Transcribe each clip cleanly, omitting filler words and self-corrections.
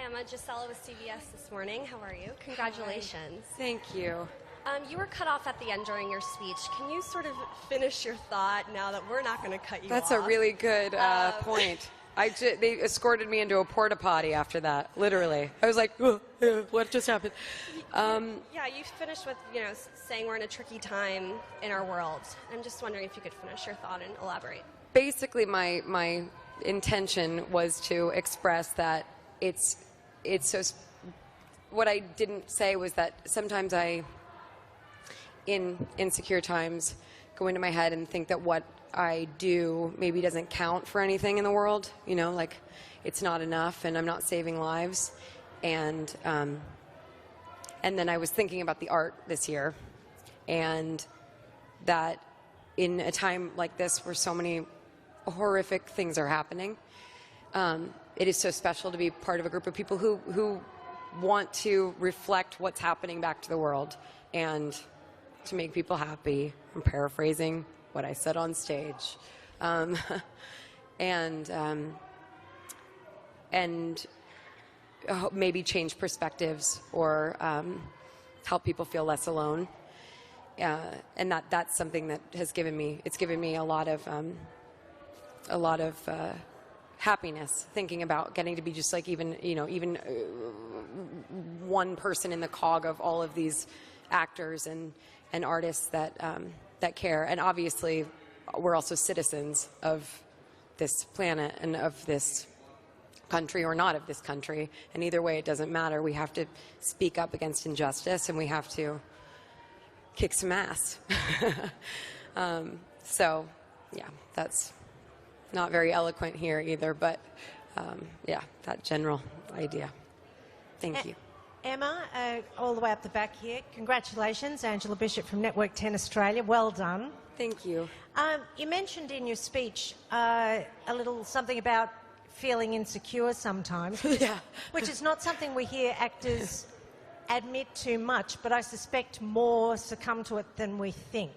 Emma Gisella with CBS this morning. How are you? Congratulations. Hi. Thank you. You were cut off at the end during your speech. Can you sort of finish your thought now that we're not going to cut you That's off? a really good point. They escorted me into a porta potty after that, literally. I was like, oh, what just happened? Yeah, you finished with, saying we're in a tricky time in our world. I'm just wondering if you could finish your thought and elaborate. Basically, my intention was to express that it's so. What I didn't say was that sometimes in insecure times, go into my head and think that what I do maybe doesn't count for anything in the world. Like it's not enough, and I'm not saving lives. And then I was thinking about the art this year, and that in a time like this where so many horrific things are happening, it is so special to be part of a group of people who want to reflect what's happening back to the world and to make people happy. I'm paraphrasing what I said on stage. And maybe change perspectives or help people feel less alone. And that's something that has given me a lot of happiness, thinking about getting to be just like even one person in the cog of all of these actors and artists that care. And obviously we're also citizens of this planet and of this country or not of this country, and either way it doesn't matter. We have to speak up against injustice, and we have to kick some ass. So yeah, that's not very eloquent here either, but yeah, that general idea. Thank you. Emma, all the way up the back here, congratulations. Angela Bishop from Network 10 Australia, well done. Thank you. You mentioned in your speech a little something about feeling insecure sometimes, Yeah. which is not something we hear actors admit too much, but I suspect more succumb to it than we think.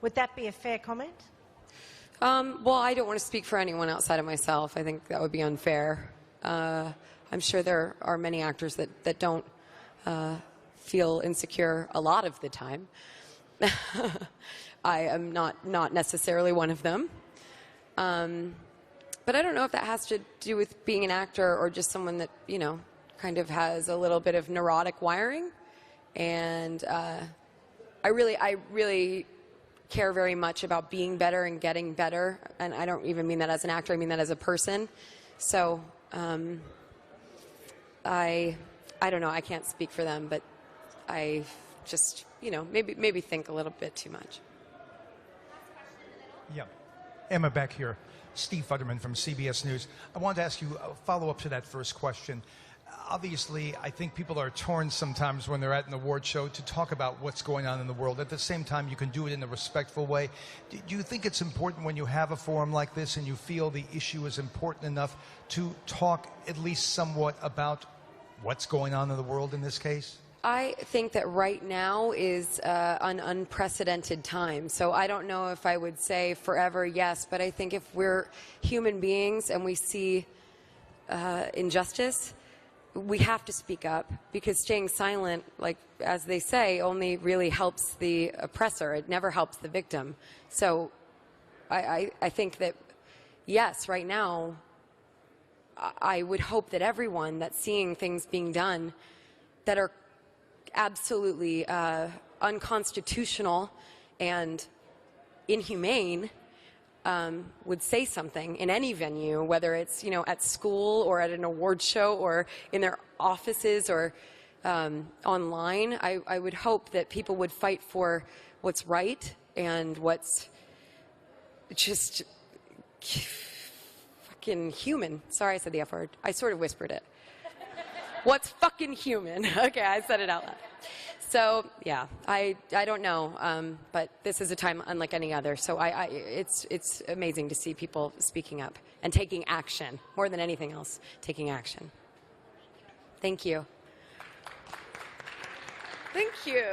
Would that be a fair comment? Well, I don't want to speak for anyone outside of myself. I think that would be unfair. I'm sure there are many actors that don't feel insecure a lot of the time. I am not necessarily one of them. But I don't know if that has to do with being an actor or just someone that, kind of has a little bit of neurotic wiring. And I really care very much about being better and getting better. And I don't even mean that as an actor, I mean that as a person. So I don't know, I can't speak for them, but I just, maybe think a little bit too much. Yeah. Emma back here. Steve Futterman from CBS News. I wanted to ask you a follow-up to that first question. Obviously, I think people are torn sometimes when they're at an award show to talk about what's going on in the world. At the same time, you can do it in a respectful way. Do you think it's important when you have a forum like this and you feel the issue is important enough to talk at least somewhat about what's going on in the world in this case? I think that right now is an unprecedented time. So I don't know if I would say forever yes, but I think if we're human beings and we see injustice, we have to speak up, because staying silent, like as they say, only really helps the oppressor. It never helps the victim. So I think that, yes, right now, I would hope that everyone that's seeing things being done that are absolutely unconstitutional and inhumane would say something in any venue, whether it's at school or at an award show or in their offices or online. I would hope that people would fight for what's right and what's just fucking human. Sorry I said the F word. I sort of whispered it. What's fucking human? Okay, I said it out loud. So yeah, I don't know, but this is a time unlike any other. So it's amazing to see people speaking up and taking action, more than anything else, taking action. Thank you. Thank you.